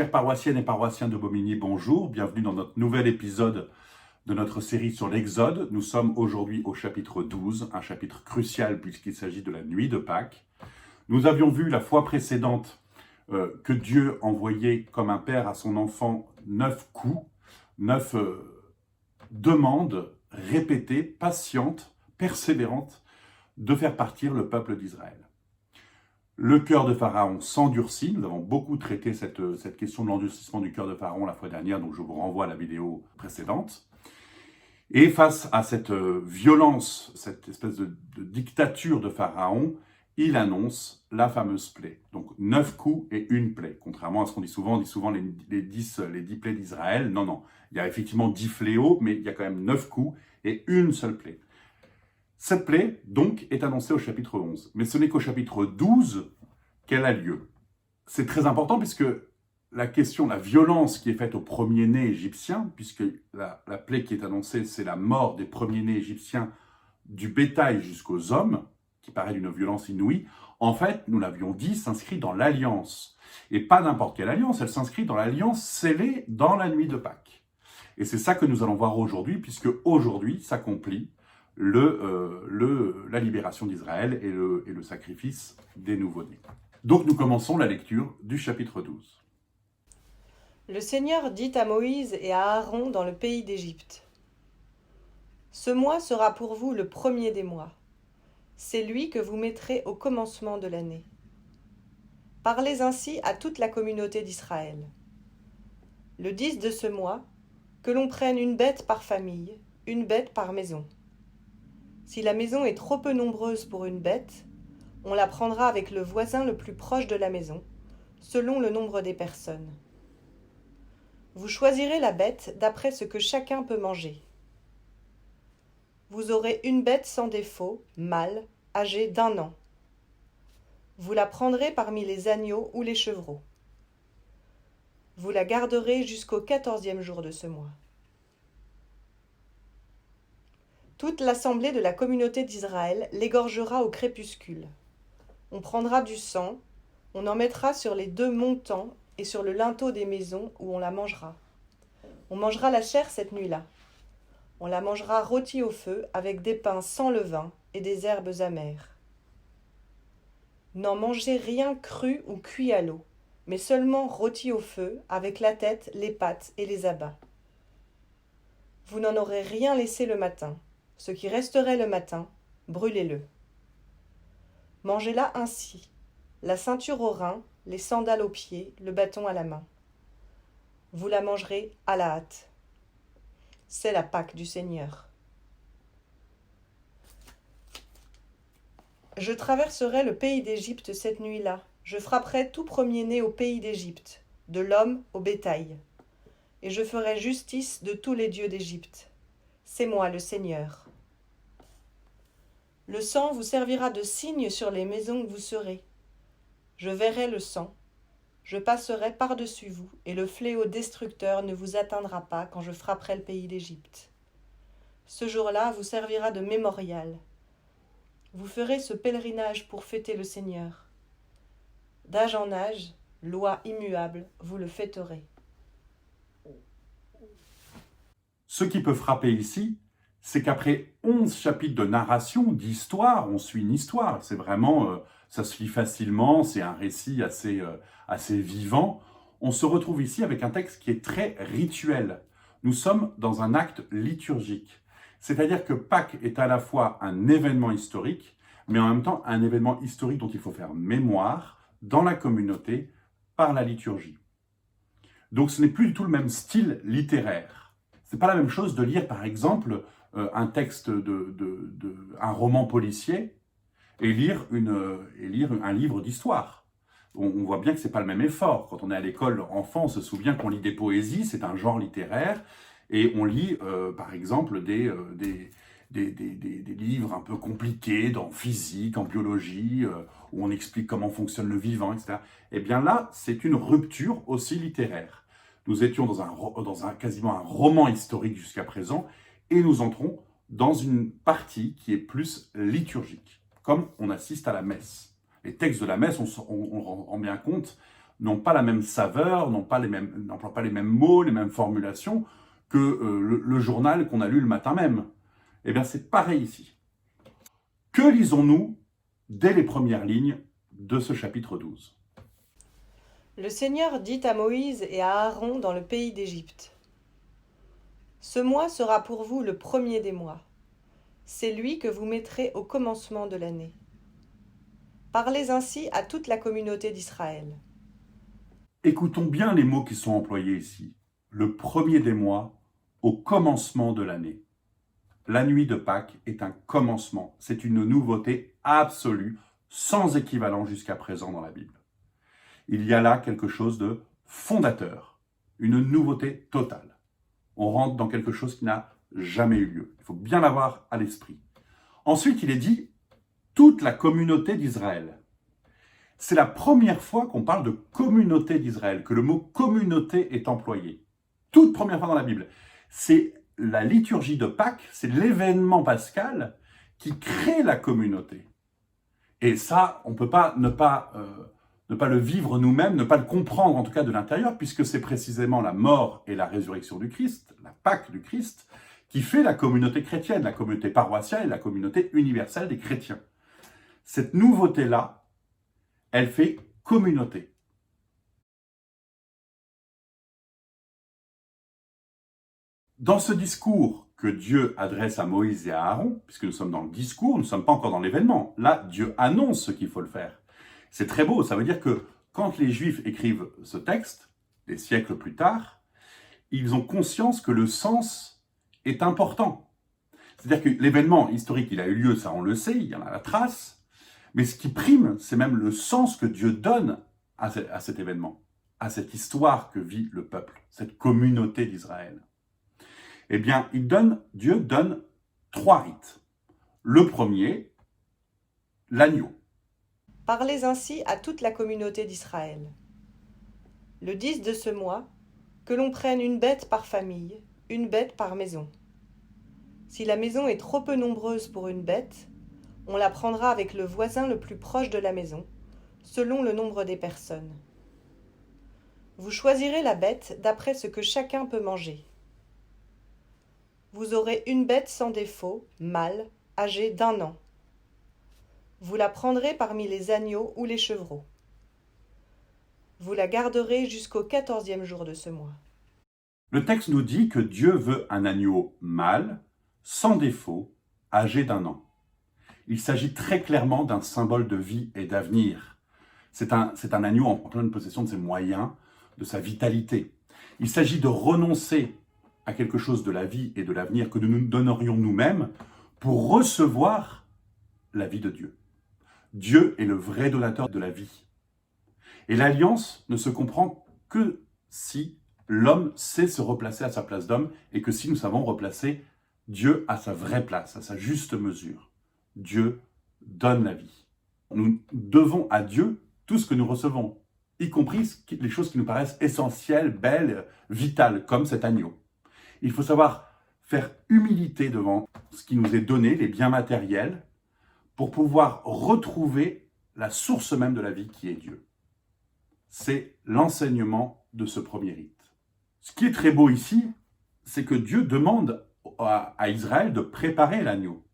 Chers paroissiennes et paroissiens de Bomigny, bonjour. Bienvenue dans notre nouvel épisode de notre série sur l'Exode. Nous sommes aujourd'hui au chapitre 12, un chapitre crucial puisqu'il s'agit de la nuit de Pâques. Nous avions vu la fois précédente que Dieu envoyait comme un père à son enfant 9 coups, 9 demandes répétées, patientes, persévérantes, de faire partir le peuple d'Israël. Le cœur de Pharaon s'endurcit. Nous avons beaucoup traité cette question de l'endurcissement du cœur de Pharaon la fois dernière, donc je vous renvoie à la vidéo précédente. Et face à cette violence, cette espèce de dictature de Pharaon, il annonce la fameuse plaie. Donc 9 coups et une plaie. Contrairement à ce qu'on dit souvent, on dit souvent les 10 plaies d'Israël. Non, non, il y a effectivement 10 fléaux, mais il y a quand même 9 coups et une seule plaie. Cette plaie, donc, est annoncée au chapitre 11. Mais ce n'est qu'au chapitre 12 qu'elle a lieu. C'est très important puisque la question, la violence qui est faite aux premiers-nés égyptiens, puisque la plaie qui est annoncée, c'est la mort des premiers-nés égyptiens du bétail jusqu'aux hommes, qui paraît d'une violence inouïe, en fait, nous l'avions dit, s'inscrit dans l'alliance. Et pas n'importe quelle alliance, elle s'inscrit dans l'alliance scellée dans la nuit de Pâques. Et c'est ça que nous allons voir aujourd'hui, puisque aujourd'hui s'accomplit la libération d'Israël et le sacrifice des nouveau-nés. Donc nous commençons la lecture du chapitre 12. Le Seigneur dit à Moïse et à Aaron dans le pays d'Égypte : Ce mois sera pour vous le premier des mois. C'est lui que vous mettrez au commencement de l'année. Parlez ainsi à toute la communauté d'Israël. Le 10 de ce mois, que l'on prenne une bête par famille, une bête par maison. Si la maison est trop peu nombreuse pour une bête, on la prendra avec le voisin le plus proche de la maison, selon le nombre des personnes. Vous choisirez la bête d'après ce que chacun peut manger. Vous aurez une bête sans défaut, mâle, âgée d'1 an. Vous la prendrez parmi les agneaux ou les chevreaux. Vous la garderez jusqu'au 14e jour de ce mois. Toute l'assemblée de la communauté d'Israël l'égorgera au crépuscule. On prendra du sang, on en mettra sur les 2 montants et sur le linteau des maisons où on la mangera. On mangera la chair cette nuit-là. On la mangera rôtie au feu avec des pains sans levain et des herbes amères. N'en mangez rien cru ou cuit à l'eau, mais seulement rôti au feu avec la tête, les pattes et les abats. Vous n'en aurez rien laissé le matin. Ce qui resterait le matin, brûlez-le. Mangez-la ainsi, la ceinture aux reins, les sandales aux pieds, le bâton à la main. Vous la mangerez à la hâte. C'est la Pâque du Seigneur. Je traverserai le pays d'Égypte cette nuit-là. Je frapperai tout premier-né au pays d'Égypte, de l'homme au bétail. Et je ferai justice de tous les dieux d'Égypte. C'est moi le Seigneur. Le sang vous servira de signe sur les maisons où vous serez. Je verrai le sang. Je passerai par-dessus vous, et le fléau destructeur ne vous atteindra pas quand je frapperai le pays d'Égypte. Ce jour-là vous servira de mémorial. Vous ferez ce pèlerinage pour fêter le Seigneur. D'âge en âge, loi immuable, vous le fêterez. Ce qui peut frapper ici, c'est qu'après 11 chapitres de narration, d'histoire, on suit une histoire. C'est vraiment, ça se lit facilement, c'est un récit assez vivant. On se retrouve ici avec un texte qui est très rituel. Nous sommes dans un acte liturgique. C'est-à-dire que Pâques est à la fois un événement historique, mais en même temps un événement historique dont il faut faire mémoire dans la communauté par la liturgie. Donc ce n'est plus du tout le même style littéraire. C'est pas la même chose de lire par exemple un texte un roman policier et lire un livre d'histoire. On voit bien que c'est pas le même effort. Quand on est à l'école enfant, on se souvient qu'on lit des poésies, c'est un genre littéraire, et on lit par exemple des livres un peu compliqués en physique, en biologie, où on explique comment fonctionne le vivant, etc. Et bien là, c'est une rupture aussi littéraire. Nous étions dans quasiment un roman historique jusqu'à présent, et nous entrons dans une partie qui est plus liturgique, comme on assiste à la messe. Les textes de la messe, on rend bien compte, n'ont pas la même saveur, n'emploient pas les mêmes mots, les mêmes formulations que le journal qu'on a lu le matin même. Eh bien, c'est pareil ici. Que lisons-nous dès les premières lignes de ce chapitre 12 ? Le Seigneur dit à Moïse et à Aaron dans le pays d'Égypte. Ce mois sera pour vous le premier des mois. C'est lui que vous mettrez au commencement de l'année. Parlez ainsi à toute la communauté d'Israël. Écoutons bien les mots qui sont employés ici. Le premier des mois, au commencement de l'année. La nuit de Pâques est un commencement. C'est une nouveauté absolue, sans équivalent jusqu'à présent dans la Bible. Il y a là quelque chose de fondateur, une nouveauté totale. On rentre dans quelque chose qui n'a jamais eu lieu. Il faut bien l'avoir à l'esprit. Ensuite, il est dit toute la communauté d'Israël. C'est la première fois qu'on parle de communauté d'Israël, que le mot communauté est employé. Toute première fois dans la Bible. C'est la liturgie de Pâques, c'est l'événement pascal qui crée la communauté. Et ça, on ne peut pas ne pas le vivre nous-mêmes, ne pas le comprendre en tout cas de l'intérieur, puisque c'est précisément la mort et la résurrection du Christ, la Pâque du Christ, qui fait la communauté chrétienne, la communauté paroissiale et la communauté universelle des chrétiens. Cette nouveauté-là, elle fait communauté. Dans ce discours que Dieu adresse à Moïse et à Aaron, puisque nous sommes dans le discours, nous ne sommes pas encore dans l'événement, là, Dieu annonce ce qu'il faut le faire. C'est très beau, ça veut dire que quand les Juifs écrivent ce texte, des siècles plus tard, ils ont conscience que le sens est important. C'est-à-dire que l'événement historique, il a eu lieu, ça on le sait, il y en a la trace, mais ce qui prime, c'est même le sens que Dieu donne à cet événement, à cette histoire que vit le peuple, cette communauté d'Israël. Eh bien, Dieu donne 3 rites. Le premier, l'agneau. Parlez ainsi à toute la communauté d'Israël. Le 10 de ce mois, que l'on prenne une bête par famille, une bête par maison. Si la maison est trop peu nombreuse pour une bête, on la prendra avec le voisin le plus proche de la maison, selon le nombre des personnes. Vous choisirez la bête d'après ce que chacun peut manger. Vous aurez une bête sans défaut, mâle, âgée d'1 an. Vous la prendrez parmi les agneaux ou les chevreaux. Vous la garderez jusqu'au 14e jour de ce mois. Le texte nous dit que Dieu veut un agneau mâle, sans défaut, âgé d'1 an. Il s'agit très clairement d'un symbole de vie et d'avenir. C'est un agneau en pleine possession de ses moyens, de sa vitalité. Il s'agit de renoncer à quelque chose de la vie et de l'avenir que nous nous donnerions nous-mêmes pour recevoir la vie de Dieu. Dieu est le vrai donateur de la vie. Et l'alliance ne se comprend que si l'homme sait se replacer à sa place d'homme et que si nous savons replacer Dieu à sa vraie place, à sa juste mesure. Dieu donne la vie. Nous devons à Dieu tout ce que nous recevons, y compris les choses qui nous paraissent essentielles, belles, vitales, comme cet agneau. Il faut savoir faire humilité devant ce qui nous est donné, les biens matériels, pour pouvoir retrouver la source même de la vie qui est Dieu. C'est l'enseignement de ce premier rite. Ce qui est très beau ici, c'est que Dieu demande à Israël de préparer l'agneau.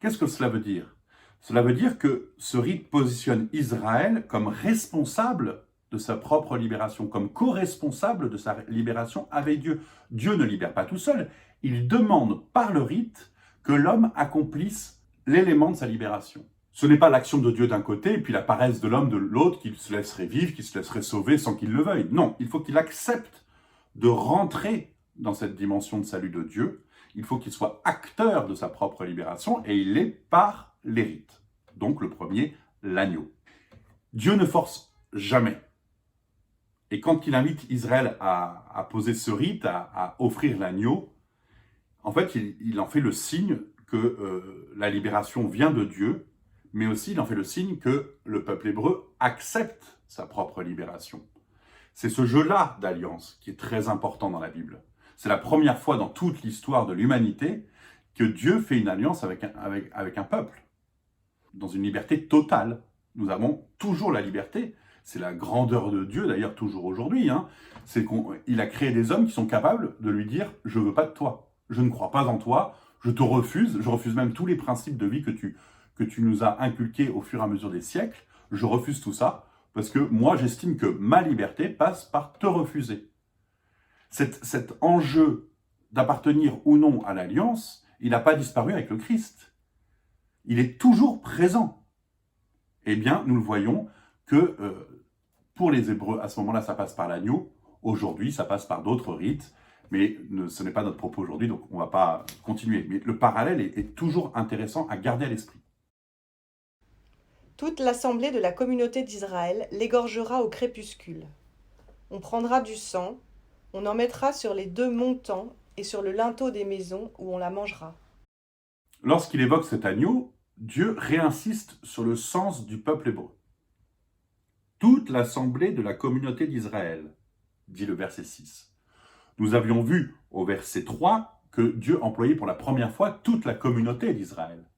Qu'est-ce que cela veut dire ? Cela veut dire que ce rite positionne Israël comme responsable de sa propre libération, comme co-responsable de sa libération avec Dieu. Dieu ne libère pas tout seul, il demande par le rite que l'homme accomplisse l'élément de sa libération. Ce n'est pas l'action de Dieu d'un côté et puis la paresse de l'homme de l'autre qu'il se laisserait vivre, qu'il se laisserait sauver sans qu'il le veuille. Non, il faut qu'il accepte de rentrer dans cette dimension de salut de Dieu. Il faut qu'il soit acteur de sa propre libération et il l'est par les rites. Donc le premier, l'agneau. Dieu ne force jamais. Et quand il invite Israël à poser ce rite, à offrir l'agneau, en fait, il en fait le signe que la libération vient de Dieu, mais aussi il en fait le signe que le peuple hébreu accepte sa propre libération. C'est ce jeu-là d'alliance qui est très important dans la Bible. C'est la première fois dans toute l'histoire de l'humanité que Dieu fait une alliance avec un peuple, dans une liberté totale. Nous avons toujours la liberté, c'est la grandeur de Dieu, d'ailleurs toujours aujourd'hui, hein, c'est qu'il a créé des hommes qui sont capables de lui dire « je veux pas de toi, je ne crois pas en toi, je te refuse, je refuse même tous les principes de vie que tu nous as inculqués au fur et à mesure des siècles, je refuse tout ça, parce que moi j'estime que ma liberté passe par te refuser. » Cet enjeu d'appartenir ou non à l'Alliance, il n'a pas disparu avec le Christ. Il est toujours présent. Eh bien, nous le voyons que pour les Hébreux, à ce moment-là, ça passe par l'agneau. Aujourd'hui, ça passe par d'autres rites. Mais ce n'est pas notre propos aujourd'hui, donc on ne va pas continuer. Mais le parallèle est toujours intéressant à garder à l'esprit. Toute l'assemblée de la communauté d'Israël l'égorgera au crépuscule. On prendra du sang, on en mettra sur les 2 montants et sur le linteau des maisons où on la mangera. Lorsqu'il évoque cet agneau, Dieu réinsiste sur le sens du peuple hébreu. Toute l'assemblée de la communauté d'Israël, dit le verset 6. Nous avions vu au verset 3 que Dieu employait pour la première fois toute la communauté d'Israël.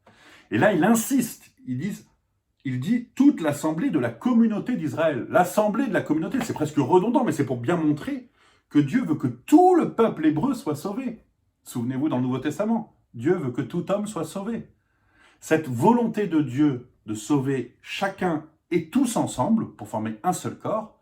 Et là, il insiste, il dit toute l'assemblée de la communauté d'Israël. L'assemblée de la communauté, c'est presque redondant, mais c'est pour bien montrer que Dieu veut que tout le peuple hébreu soit sauvé. Souvenez-vous dans le Nouveau Testament, Dieu veut que tout homme soit sauvé. Cette volonté de Dieu de sauver chacun et tous ensemble pour former un seul corps,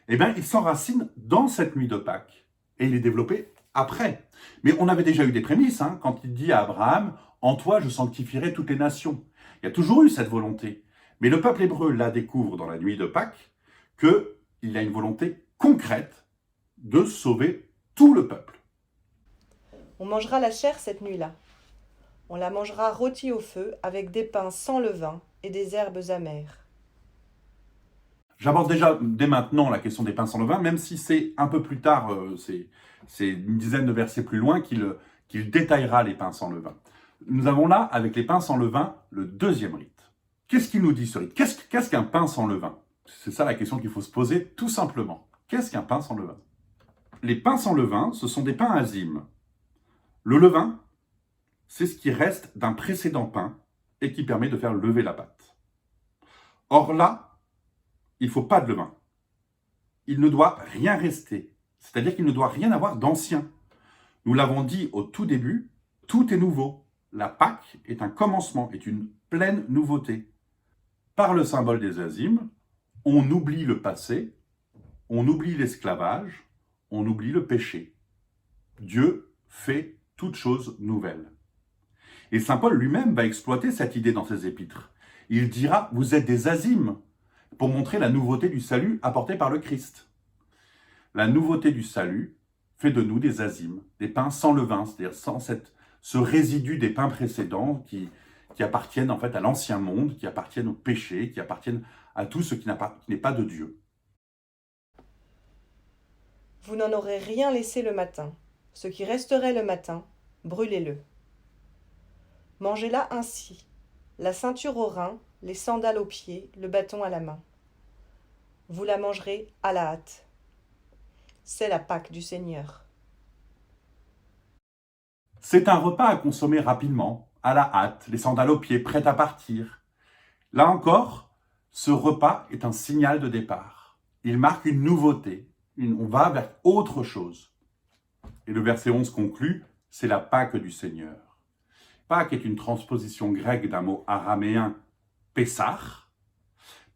eh bien, il s'enracine dans cette nuit de Pâques. Et il est développé après. Mais on avait déjà eu des prémices, hein, quand il dit à Abraham « En toi, je sanctifierai toutes les nations ». Il y a toujours eu cette volonté. Mais le peuple hébreu la découvre dans la nuit de Pâques, qu'il y a une volonté concrète de sauver tout le peuple. On mangera la chair cette nuit-là. On la mangera rôtie au feu avec des pains sans levain et des herbes amères. J'aborde déjà dès maintenant la question des pains sans levain, même si c'est un peu plus tard, c'est une dizaine de versets plus loin qu'il détaillera les pains sans levain. Nous avons là, avec les pains sans levain, le deuxième rite. Qu'est-ce qu'il nous dit ce rite? Qu'est-ce qu'un pain sans levain? C'est ça la question qu'il faut se poser tout simplement. Qu'est-ce qu'un pain sans levain? Les pains sans levain, ce sont des pains azimes. Le levain, c'est ce qui reste d'un précédent pain et qui permet de faire lever la pâte. Or là, il ne faut pas de levain. Il ne doit rien rester, c'est-à-dire qu'il ne doit rien avoir d'ancien. Nous l'avons dit au tout début, tout est nouveau. La Pâque est un commencement, est une pleine nouveauté. Par le symbole des azimes, on oublie le passé, on oublie l'esclavage, on oublie le péché. Dieu fait toutes choses nouvelles. Et saint Paul lui-même va exploiter cette idée dans ses épîtres. Il dira « Vous êtes des azimes » pour montrer la nouveauté du salut apporté par le Christ. La nouveauté du salut fait de nous des azimes, des pains sans levain, c'est-à-dire sans ce résidu des pains précédents qui appartiennent en fait à l'ancien monde, qui appartiennent au péché, qui appartiennent à tout ce qui n'est pas de Dieu. Vous n'en aurez rien laissé le matin. Ce qui resterait le matin, brûlez-le. Mangez-la ainsi, la ceinture aux reins, les sandales aux pieds, le bâton à la main. Vous la mangerez à la hâte. C'est la Pâque du Seigneur. C'est un repas à consommer rapidement, à la hâte, les sandales aux pieds, prêts à partir. Là encore, ce repas est un signal de départ. Il marque une nouveauté. On va vers autre chose. Et le verset 11 conclut, c'est la Pâque du Seigneur. Pâque est une transposition grecque d'un mot araméen, Pessah.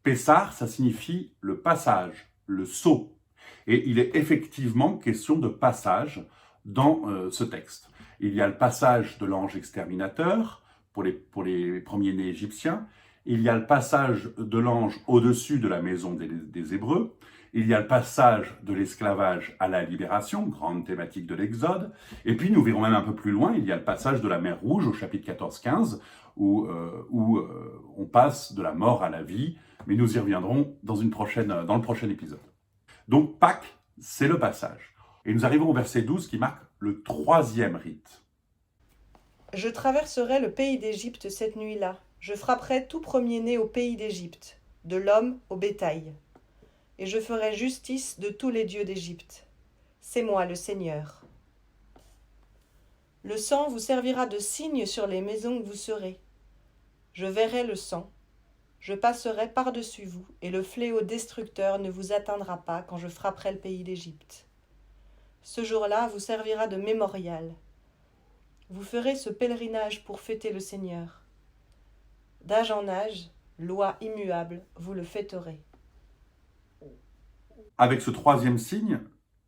Pessah, ça signifie le passage, le saut. Et il est effectivement question de passage dans ce texte. Il y a le passage de l'ange exterminateur pour les premiers-nés égyptiens. Il y a le passage de l'ange au-dessus de la maison des Hébreux. Il y a le passage de l'esclavage à la libération, grande thématique de l'Exode. Et puis, nous verrons même un peu plus loin, il y a le passage de la mer Rouge au chapitre 14-15, où on passe de la mort à la vie. Mais nous y reviendrons dans le prochain épisode. Donc, Pâques, c'est le passage. Et nous arrivons au verset 12 qui marque le troisième rite. Je traverserai le pays d'Égypte cette nuit-là. Je frapperai tout premier-né au pays d'Égypte, de l'homme au bétail. Et je ferai justice de tous les dieux d'Égypte. C'est moi le Seigneur. Le sang vous servira de signe sur les maisons où vous serez. Je verrai le sang. Je passerai par-dessus vous, et le fléau destructeur ne vous atteindra pas quand je frapperai le pays d'Égypte. Ce jour-là vous servira de mémorial. Vous ferez ce pèlerinage pour fêter le Seigneur. D'âge en âge, loi immuable, vous le fêterez. Avec ce troisième signe,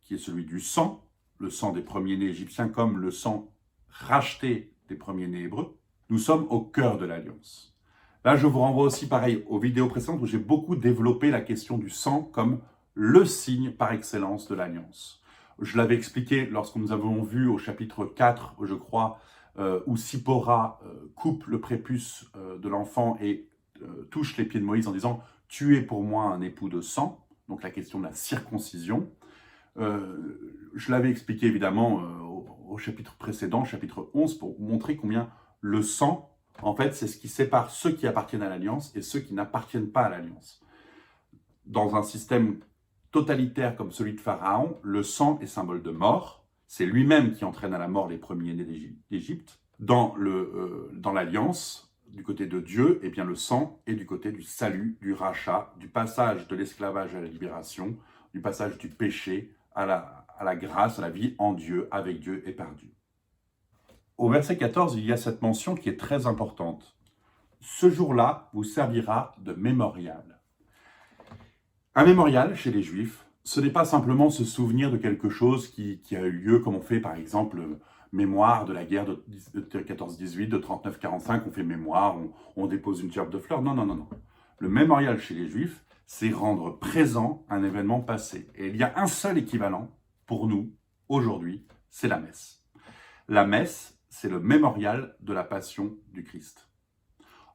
qui est celui du sang, le sang des premiers-nés égyptiens comme le sang racheté des premiers-nés hébreux, nous sommes au cœur de l'alliance. Là, je vous renvoie aussi, pareil, aux vidéos précédentes où j'ai beaucoup développé la question du sang comme le signe par excellence de l'alliance. Je l'avais expliqué lorsque nous avons vu au chapitre 4, je crois, où Sipora coupe le prépuce de l'enfant et touche les pieds de Moïse en disant « Tu es pour moi un époux de sang », donc la question de la circoncision. Je l'avais expliqué évidemment au chapitre précédent, chapitre 11, pour montrer combien le sang, en fait, c'est ce qui sépare ceux qui appartiennent à l'Alliance et ceux qui n'appartiennent pas à l'Alliance. Dans un système totalitaire comme celui de Pharaon, le sang est symbole de mort. C'est lui-même qui entraîne à la mort les premiers-nés d'Égypte. Dans l'Alliance, du côté de Dieu, eh bien, le sang est du côté du salut, du rachat, du passage de l'esclavage à la libération, du passage du péché à la grâce, à la vie en Dieu, avec Dieu et par Dieu. Au verset 14, il y a cette mention qui est très importante. Ce jour-là vous servira de mémorial. Un mémorial, chez les Juifs, ce n'est pas simplement se souvenir de quelque chose qui a eu lieu, comme on fait par exemple mémoire de la guerre de 14-18, de 39-45, on fait mémoire, on dépose une gerbe de fleurs. Non, non, non, non. Le mémorial chez les Juifs, c'est rendre présent un événement passé. Et il y a un seul équivalent pour nous, aujourd'hui, c'est la messe. La messe, c'est le mémorial de la passion du Christ.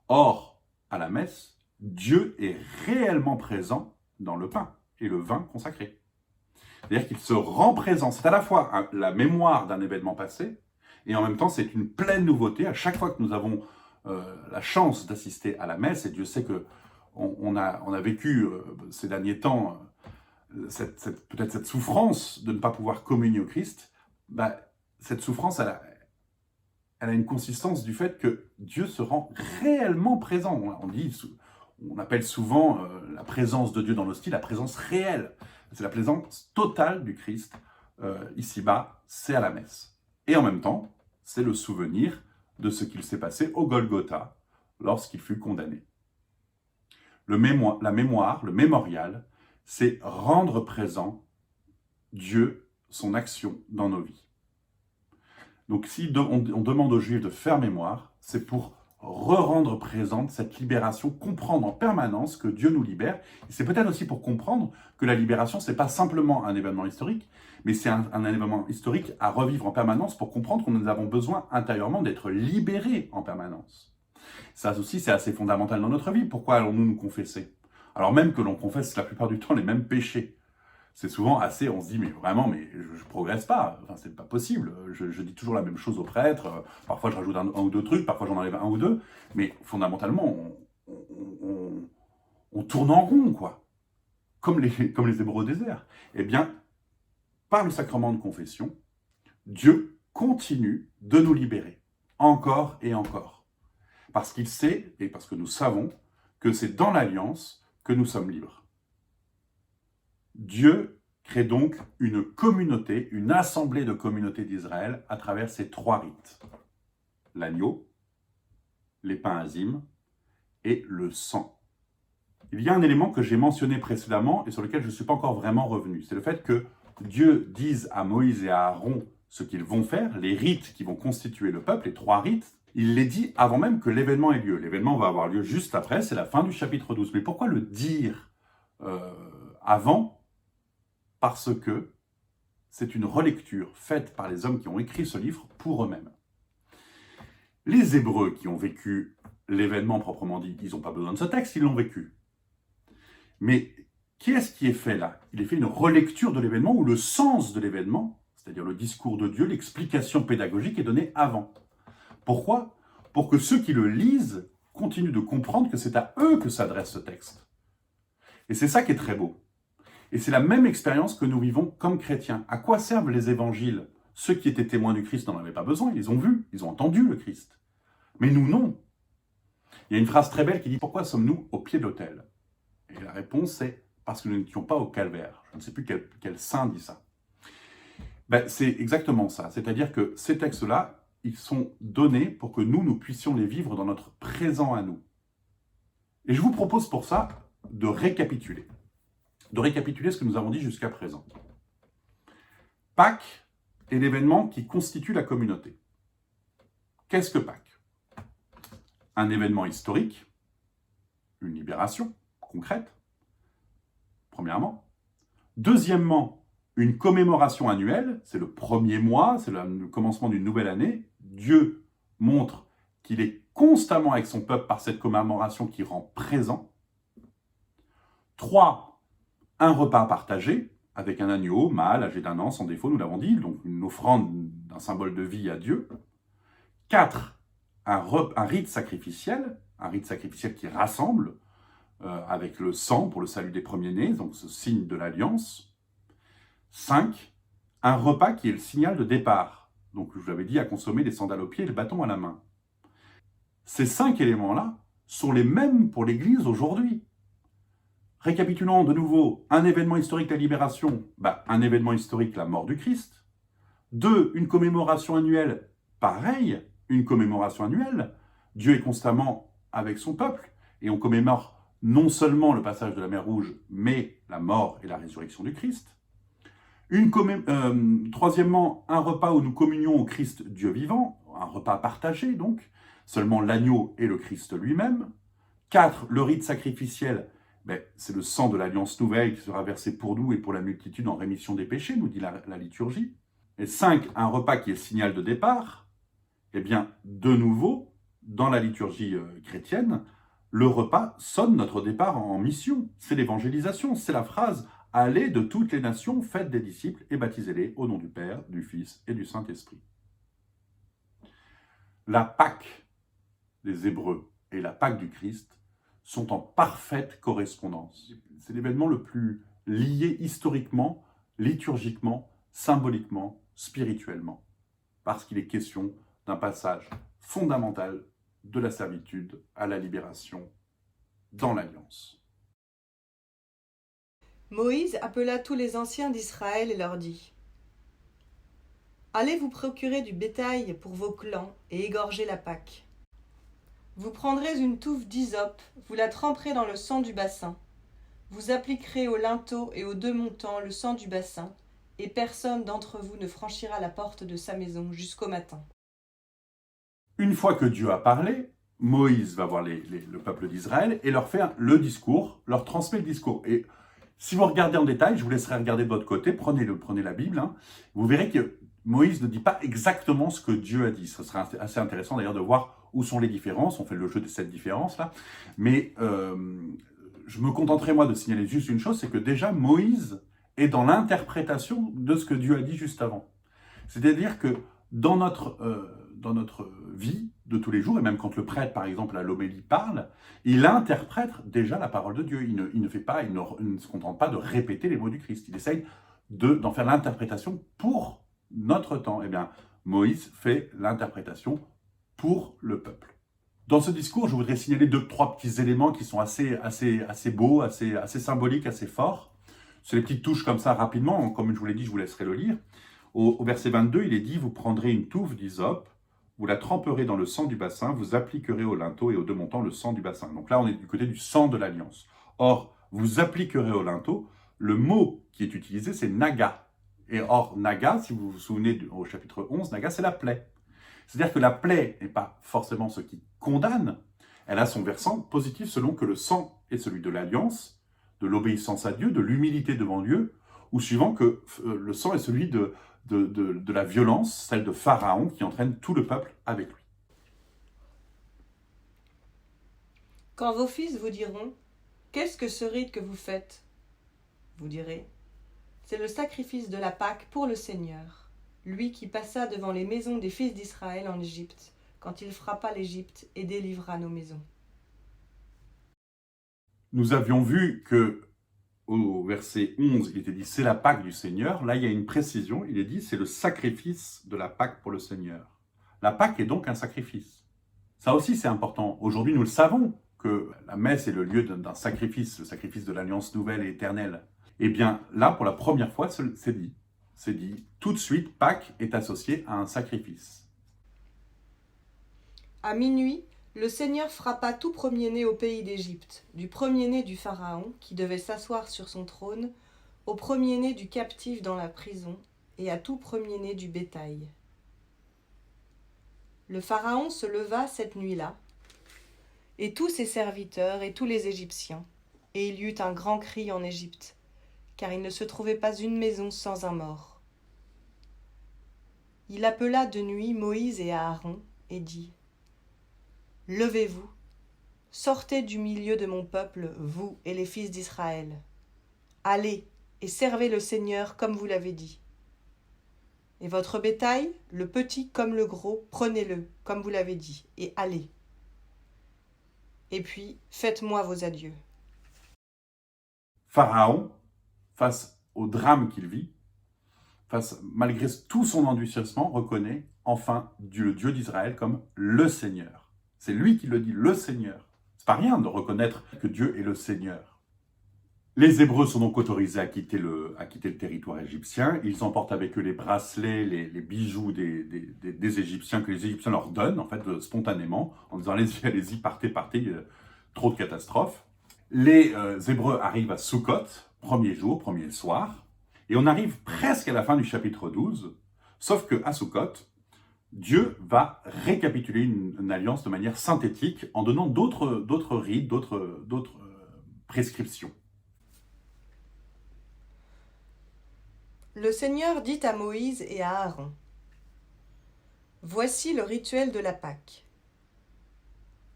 Or, à la messe, Dieu est réellement présent dans le pain et le vin consacré. C'est-à-dire qu'il se rend présent. C'est à la fois la mémoire d'un événement passé et en même temps, c'est une pleine nouveauté. À chaque fois que nous avons la chance d'assister à la messe, et Dieu sait que on a vécu ces derniers temps peut-être cette souffrance de ne pas pouvoir communier au Christ, cette souffrance, elle a une consistance du fait que Dieu se rend réellement présent. On appelle souvent la présence de Dieu dans l'hostie la présence réelle. C'est la présence totale du Christ ici-bas, c'est à la messe. Et en même temps, c'est le souvenir de ce qu'il s'est passé au Golgotha lorsqu'il fut condamné. La mémoire, le mémorial, c'est rendre présent Dieu, son action dans nos vies. Donc si on demande aux Juifs de faire mémoire, c'est pour re-rendre présente cette libération, comprendre en permanence que Dieu nous libère. Et c'est peut-être aussi pour comprendre que la libération, ce n'est pas simplement un événement historique, mais c'est un événement historique à revivre en permanence pour comprendre que nous avons besoin intérieurement d'être libérés en permanence. Ça aussi, c'est assez fondamental dans notre vie. Pourquoi allons-nous nous confesser? Alors même que l'on confesse la plupart du temps les mêmes péchés. C'est souvent assez, on se dit, mais vraiment, mais je progresse pas, enfin, c'est pas possible, je dis toujours la même chose au prêtre, parfois je rajoute un ou deux trucs, parfois j'en enlève un ou deux, mais fondamentalement, on tourne en rond, quoi, comme les Hébreux au désert. Eh bien, par le sacrement de confession, Dieu continue de nous libérer, encore et encore, parce qu'il sait, et parce que nous savons, que c'est dans l'alliance que nous sommes libres. Dieu crée donc une communauté, une assemblée de communautés d'Israël à travers ces trois rites. L'agneau, les pains azim et le sang. Il y a un élément que j'ai mentionné précédemment et sur lequel je ne suis pas encore vraiment revenu. C'est le fait que Dieu dise à Moïse et à Aaron ce qu'ils vont faire, les rites qui vont constituer le peuple, les trois rites. Il les dit avant même que l'événement ait lieu. L'événement va avoir lieu juste après, c'est la fin du chapitre 12. Mais pourquoi le dire avant ? Parce que c'est une relecture faite par les hommes qui ont écrit ce livre pour eux-mêmes. Les Hébreux qui ont vécu l'événement proprement dit, ils n'ont pas besoin de ce texte, ils l'ont vécu. Mais qu'est-ce qui est fait là? Il est fait une relecture de l'événement où le sens de l'événement, c'est-à-dire le discours de Dieu, l'explication pédagogique est donnée avant. Pourquoi? Pour que ceux qui le lisent continuent de comprendre que c'est à eux que s'adresse ce texte. Et c'est ça qui est très beau. Et c'est la même expérience que nous vivons comme chrétiens. À quoi servent les évangiles? Ceux qui étaient témoins du Christ n'en avaient pas besoin, ils ont vu, ils ont entendu le Christ. Mais nous, non. Il y a une phrase très belle qui dit « Pourquoi sommes-nous au pied de l'autel ?» Et la réponse est « Parce que nous n'étions pas au calvaire ». Je ne sais plus quel saint dit ça. Ben, c'est exactement ça. C'est-à-dire que ces textes-là, ils sont donnés pour que nous puissions les vivre dans notre présent à nous. Et je vous propose pour ça de récapituler. De récapituler ce que nous avons dit jusqu'à présent. Pâques est l'événement qui constitue la communauté. Qu'est-ce que Pâques? Un événement historique, une libération concrète, premièrement. Deuxièmement, une commémoration annuelle, c'est le premier mois, c'est le commencement d'une nouvelle année. Dieu montre qu'il est constamment avec son peuple par cette commémoration qui rend présent. 3. Un repas partagé avec un agneau mâle âgé d'1 an, sans défaut, nous l'avons dit, donc une offrande d'un symbole de vie à Dieu. 4. Un rite sacrificiel qui rassemble avec le sang pour le salut des premiers-nés, donc ce signe de l'alliance. 5. Un repas qui est le signal de départ, donc je vous l'avais dit, à consommer les sandales aux pieds et le bâton à la main. Ces 5 éléments-là sont les mêmes pour l'Église aujourd'hui. Récapitulons de nouveau, un événement historique, la libération, un événement historique, la mort du Christ. 2. Une commémoration annuelle, pareil, une commémoration annuelle. Dieu est constamment avec son peuple, et on commémore non seulement le passage de la mer Rouge, mais la mort et la résurrection du Christ. Troisièmement, un repas où nous communions au Christ Dieu vivant, un repas partagé donc, seulement l'agneau et le Christ lui-même. 4. Le rite sacrificiel, c'est le sang de l'alliance nouvelle qui sera versé pour nous et pour la multitude en rémission des péchés, nous dit la liturgie. Et 5. Un repas qui est le signal de départ. Eh bien, de nouveau, dans la liturgie chrétienne, le repas sonne notre départ en mission. C'est l'évangélisation, c'est la phrase « Allez de toutes les nations, faites des disciples et baptisez-les au nom du Père, du Fils et du Saint-Esprit. » La Pâque des Hébreux et la Pâque du Christ sont en parfaite correspondance. C'est l'événement le plus lié historiquement, liturgiquement, symboliquement, spirituellement, parce qu'il est question d'un passage fondamental de la servitude à la libération dans l'Alliance. Moïse appela tous les anciens d'Israël et leur dit : Allez vous procurer du bétail pour vos clans et égorgez la Pâque. Vous prendrez une touffe d'hysope, vous la tremperez dans le sang du bassin. Vous appliquerez au linteau et aux 2 montants le sang du bassin, et personne d'entre vous ne franchira la porte de sa maison jusqu'au matin. Une fois que Dieu a parlé, Moïse va voir le peuple d'Israël et leur fait le discours, leur transmet le discours. Et si vous regardez en détail, je vous laisserai regarder de votre côté, prenez la Bible, vous verrez que Moïse ne dit pas exactement ce que Dieu a dit. Ce sera assez intéressant d'ailleurs de voir où sont les différences. On fait le jeu de cette différence-là. Mais je me contenterai moi de signaler juste une chose, c'est que déjà Moïse est dans l'interprétation de ce que Dieu a dit juste avant. C'est-à-dire que dans notre vie de tous les jours, et même quand le prêtre, par exemple, à l'homélie parle, il interprète déjà la parole de Dieu. Il ne se contente pas de répéter les mots du Christ. Il essaye d'en faire l'interprétation pour notre temps. Eh bien, Moïse fait l'interprétation pour le peuple. Dans ce discours, je voudrais signaler 2-3 petits éléments qui sont assez beaux, assez symboliques, assez forts. C'est les petites touches comme ça rapidement. Comme je vous l'ai dit, je vous laisserai le lire. Au verset 22, il est dit « Vous prendrez une touffe d'hysope, vous la tremperez dans le sang du bassin, vous appliquerez au linteau et aux 2 montants le sang du bassin. » Donc là, on est du côté du sang de l'Alliance. Or, vous appliquerez au linteau, le mot qui est utilisé, c'est naga. Et or, naga, si vous vous souvenez au chapitre 11, naga, c'est la plaie. C'est-à-dire que la plaie n'est pas forcément ce qui condamne, elle a son versant positif selon que le sang est celui de l'Alliance, de l'obéissance à Dieu, de l'humilité devant Dieu, ou suivant que le sang est celui de la violence, celle de Pharaon, qui entraîne tout le peuple avec lui. Quand vos fils vous diront : Qu'est-ce que ce rite que vous faites ? Vous direz : C'est le sacrifice de la Pâque pour le Seigneur, lui qui passa devant les maisons des fils d'Israël en Égypte, quand il frappa l'Égypte et délivra nos maisons. Nous avions vu que au verset 11, il était dit « c'est la Pâque du Seigneur ». Là, il y a une précision, il est dit « c'est le sacrifice de la Pâque pour le Seigneur ». La Pâque est donc un sacrifice. Ça aussi, c'est important. Aujourd'hui, nous le savons que la messe est le lieu d'un sacrifice, le sacrifice de l'alliance nouvelle et éternelle. Eh bien, là, pour la première fois, c'est dit. C'est dit. Tout de suite, Pâques est associé à un sacrifice. À minuit, le Seigneur frappa tout premier-né au pays d'Égypte, du premier-né du Pharaon, qui devait s'asseoir sur son trône, au premier-né du captif dans la prison, et à tout premier-né du bétail. Le Pharaon se leva cette nuit-là, et tous ses serviteurs et tous les Égyptiens, et il y eut un grand cri en Égypte, car il ne se trouvait pas une maison sans un mort. Il appela de nuit Moïse et Aaron, et dit : « Levez-vous, sortez du milieu de mon peuple, vous et les fils d'Israël. Allez et servez le Seigneur comme vous l'avez dit. Et votre bétail, le petit comme le gros, prenez-le comme vous l'avez dit, et allez. Et puis, faites-moi vos adieux. » Pharaon, face au drame qu'il vit, malgré tout son endurcissement, reconnaît enfin le Dieu d'Israël comme le Seigneur. C'est lui qui le dit, le Seigneur. C'est pas rien de reconnaître que Dieu est le Seigneur. Les Hébreux sont donc autorisés à quitter le territoire égyptien. Ils emportent avec eux les bracelets, les bijoux des Égyptiens que les Égyptiens leur donnent, en fait, spontanément, en disant allez-y, allez-y, partez, trop de catastrophes. Les Hébreux arrivent à Sukkot, premier jour, premier soir, et on arrive presque à la fin du chapitre 12, sauf qu'à Sukkot, Dieu va récapituler une alliance de manière synthétique en donnant d'autres rites, d'autres prescriptions. Le Seigneur dit à Moïse et à Aaron : « Voici le rituel de la Pâque.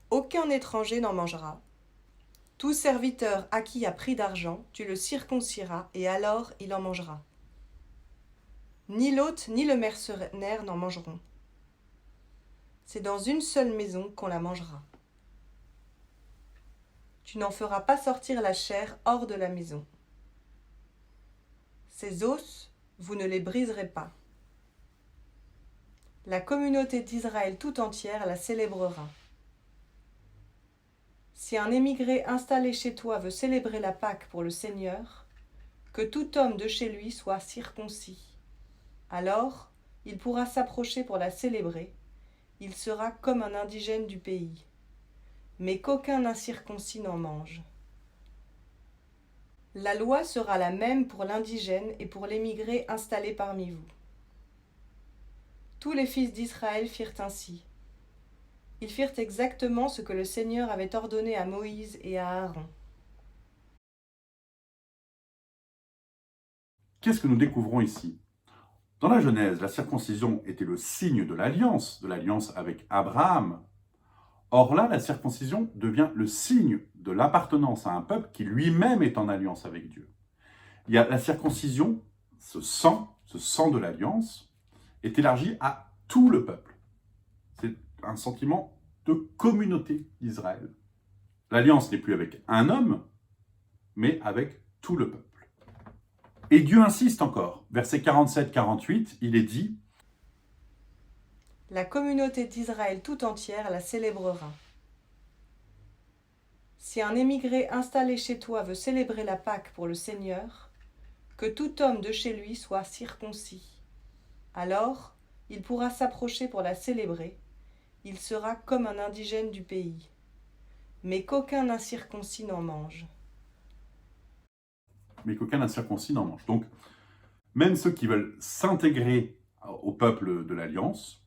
Aucun étranger n'en mangera. Tout serviteur acquis à prix d'argent, tu le circonciras, et alors il en mangera. Ni l'hôte ni le mercenaire n'en mangeront. C'est dans une seule maison qu'on la mangera. Tu n'en feras pas sortir la chair hors de la maison. Ses os, vous ne les briserez pas. La communauté d'Israël tout entière la célébrera. Si un émigré installé chez toi veut célébrer la Pâque pour le Seigneur, que tout homme de chez lui soit circoncis. Alors, il pourra s'approcher pour la célébrer. Il sera comme un indigène du pays. Mais qu'aucun incirconcis n'en mange. La loi sera la même pour l'indigène et pour l'émigré installé parmi vous. » Tous les fils d'Israël firent ainsi. Ils firent exactement ce que le Seigneur avait ordonné à Moïse et à Aaron. Qu'est-ce que nous découvrons ici ? Dans la Genèse, la circoncision était le signe de l'alliance avec Abraham. Or là, la circoncision devient le signe de l'appartenance à un peuple qui lui-même est en alliance avec Dieu. Il y a la circoncision, ce sang de l'alliance, est élargi à tout le peuple. C'est un sentiment de communauté d'Israël. L'alliance n'est plus avec un homme, mais avec tout le peuple. Et Dieu insiste encore. Versets 47-48, il est dit : « La communauté d'Israël tout entière la célébrera. Si un émigré installé chez toi veut célébrer la Pâque pour le Seigneur, que tout homme de chez lui soit circoncis. Alors, il pourra s'approcher pour la célébrer. Il sera comme un indigène du pays. Mais qu'aucun incirconcis n'en mange. » Mais qu'aucun incirconcis n'en mange. Donc, même ceux qui veulent s'intégrer au peuple de l'Alliance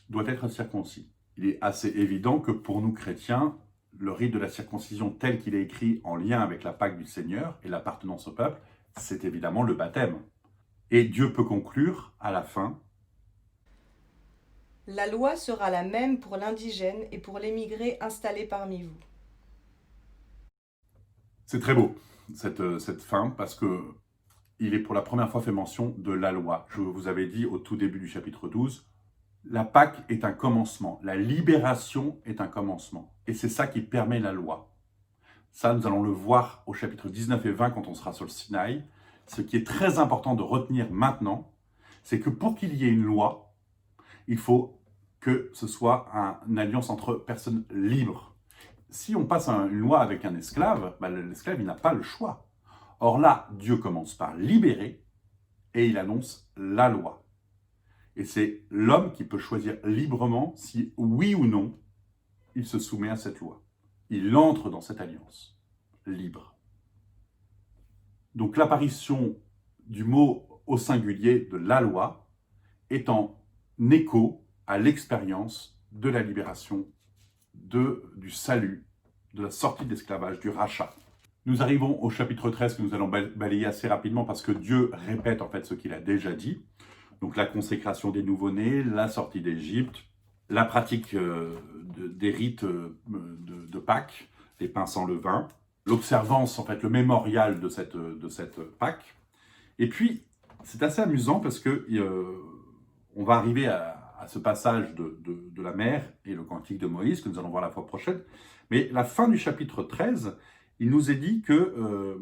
doivent être circoncis. Il est assez évident que pour nous chrétiens, le rite de la circoncision tel qu'il est écrit en lien avec la Pâque du Seigneur et l'appartenance au peuple, c'est évidemment le baptême. Et Dieu peut conclure à la fin : « La loi sera la même pour l'indigène et pour l'émigré installé parmi vous. » C'est très beau, cette fin, parce que il est pour la première fois fait mention de la loi. Je vous avais dit au tout début du chapitre 12, la Pâque est un commencement, la libération est un commencement. Et c'est ça qui permet la loi. Ça, nous allons le voir au chapitre 19 et 20 quand on sera sur le Sinaï. Ce qui est très important de retenir maintenant, c'est que pour qu'il y ait une loi, il faut que ce soit une alliance entre personnes libres. Si on passe une loi avec un esclave, l'esclave il n'a pas le choix. Or là, Dieu commence par libérer et il annonce la loi. Et c'est l'homme qui peut choisir librement si oui ou non il se soumet à cette loi. Il entre dans cette alliance libre. Donc l'apparition du mot au singulier de la loi est en écho à l'expérience de la libération, du salut, de la sortie de l'esclavage, du rachat. Nous arrivons au chapitre 13 que nous allons balayer assez rapidement parce que Dieu répète en fait ce qu'il a déjà dit. Donc la consécration des nouveau-nés, la sortie d'Égypte, la pratique des rites de Pâques, les pains sans levain, l'observance, en fait, le mémorial de cette Pâques. Et puis, c'est assez amusant parce que on va arriver à ce passage de la mer et le cantique de Moïse que nous allons voir la fois prochaine. Mais la fin du chapitre 13, il nous est dit que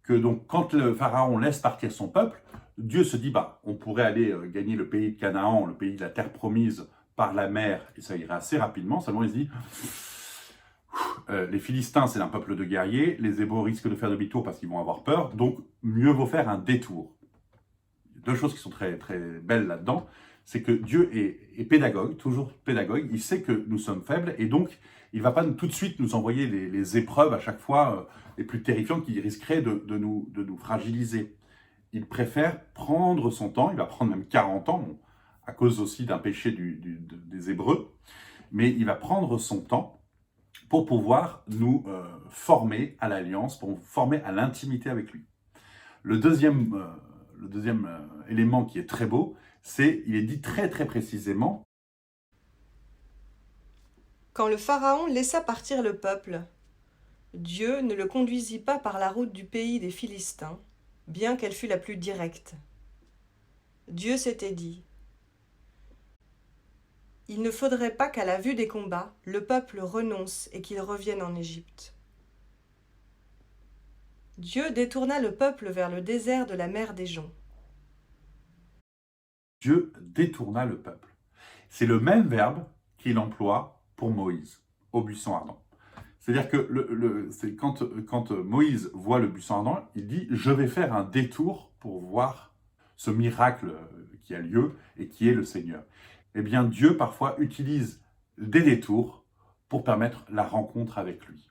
donc, quand le Pharaon laisse partir son peuple, Dieu se dit, on pourrait aller gagner le pays de Canaan, le pays de la terre promise par la mer, et ça irait assez rapidement. Seulement, il se dit, les Philistins, c'est un peuple de guerriers, les Hébreux risquent de faire demi-tour parce qu'ils vont avoir peur, donc mieux vaut faire un détour. Deux choses qui sont très, très belles là-dedans, c'est que Dieu est pédagogue, toujours pédagogue, il sait que nous sommes faibles, et donc il ne va pas tout de suite nous envoyer les épreuves à chaque fois les plus terrifiantes qui risqueraient de nous fragiliser. Il préfère prendre son temps, il va prendre même 40 ans, à cause aussi d'un péché des Hébreux, mais il va prendre son temps pour pouvoir nous former à l'alliance, pour nous former à l'intimité avec lui. Le deuxième élément qui est très beau, il est dit très très précisément. Quand le Pharaon laissa partir le peuple, Dieu ne le conduisit pas par la route du pays des Philistins, bien qu'elle fût la plus directe. Dieu s'était dit: il ne faudrait pas qu'à la vue des combats, le peuple renonce et qu'il revienne en Égypte. Dieu détourna le peuple vers le désert de la mer des Joncs. Dieu détourna le peuple. C'est le même verbe qu'il emploie pour Moïse, au buisson ardent. C'est-à-dire que c'est quand Moïse voit le buisson ardent, il dit « je vais faire un détour pour voir ce miracle qui a lieu et qui est le Seigneur ». Eh bien, Dieu parfois utilise des détours pour permettre la rencontre avec lui.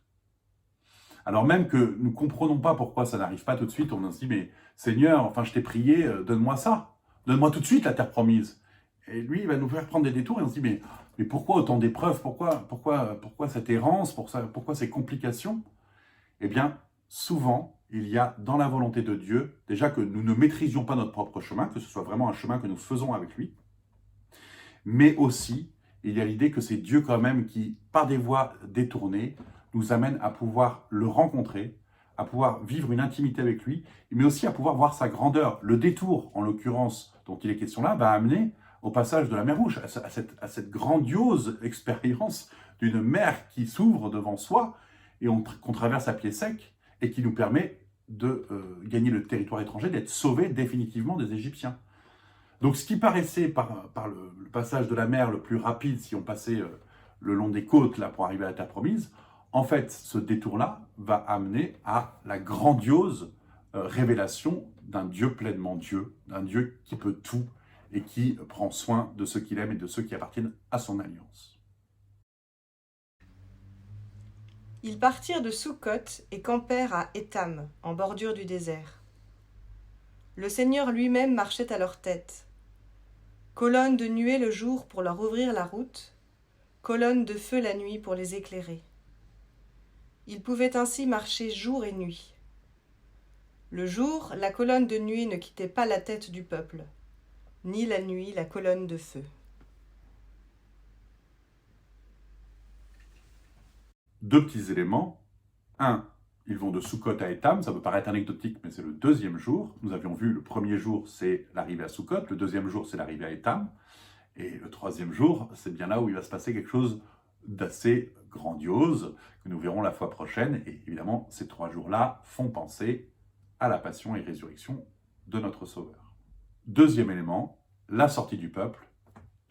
Alors même que nous ne comprenons pas pourquoi ça n'arrive pas tout de suite, on se dit « mais Seigneur, enfin je t'ai prié, donne-moi ça, donne-moi tout de suite la terre promise ». Et lui, il va nous faire prendre des détours et on se dit « mais pourquoi autant d'épreuves, pourquoi cette errance, pourquoi ces complications ?» Eh bien, souvent, il y a dans la volonté de Dieu, déjà que nous ne maîtrisions pas notre propre chemin, que ce soit vraiment un chemin que nous faisons avec lui, mais aussi, il y a l'idée que c'est Dieu quand même qui, par des voies détournées, nous amène à pouvoir le rencontrer, à pouvoir vivre une intimité avec lui, mais aussi à pouvoir voir sa grandeur. Le détour, en l'occurrence, dont il est question là, va amener au passage de la mer Rouge, à cette grandiose expérience d'une mer qui s'ouvre devant soi et qu'on traverse à pied sec et qui nous permet de gagner le territoire étranger, d'être sauvés définitivement des Égyptiens. Donc ce qui paraissait par le passage de la mer le plus rapide, si on passait le long des côtes là, pour arriver à la terre promise, en fait, ce détour-là va amener à la grandiose révélation d'un Dieu pleinement Dieu, d'un Dieu qui peut tout et qui prend soin de ceux qu'il aime et de ceux qui appartiennent à son alliance. Ils partirent de Sukkot et campèrent à Étam, en bordure du désert. Le Seigneur lui-même marchait à leur tête. Colonne de nuée le jour pour leur ouvrir la route, colonne de feu la nuit pour les éclairer. Ils pouvaient ainsi marcher jour et nuit. Le jour, la colonne de nuée ne quittait pas la tête du peuple, ni la nuit la colonne de feu. Deux petits éléments. Un, ils vont de Sukkot à Étam, ça peut paraître anecdotique, mais c'est le deuxième jour. Nous avions vu, le premier jour, c'est l'arrivée à Sukkot, le deuxième jour, c'est l'arrivée à Étam, et le troisième jour, c'est bien là où il va se passer quelque chose d'assez grandiose, que nous verrons la fois prochaine, et évidemment, ces 3 jours-là font penser à la passion et résurrection de notre Sauveur. Deuxième élément, la sortie du peuple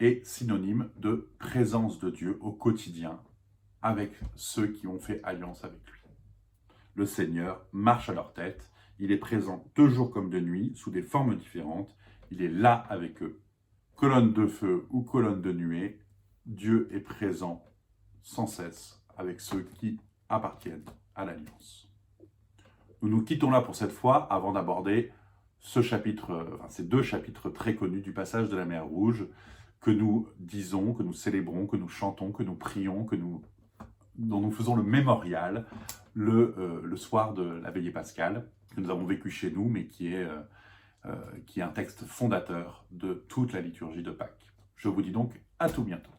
est synonyme de présence de Dieu au quotidien avec ceux qui ont fait alliance avec lui. Le Seigneur marche à leur tête, il est présent de jour comme de nuit, sous des formes différentes, il est là avec eux. Colonne de feu ou colonne de nuée, Dieu est présent sans cesse avec ceux qui appartiennent à l'Alliance. Nous nous quittons là pour cette fois avant d'aborder ces deux chapitres très connus du passage de la mer Rouge que nous disons, que nous célébrons, que nous chantons, que nous prions, dont nous faisons le mémorial le soir de la veillée pascale, que nous avons vécu chez nous, mais qui est un texte fondateur de toute la liturgie de Pâques. Je vous dis donc à tout bientôt.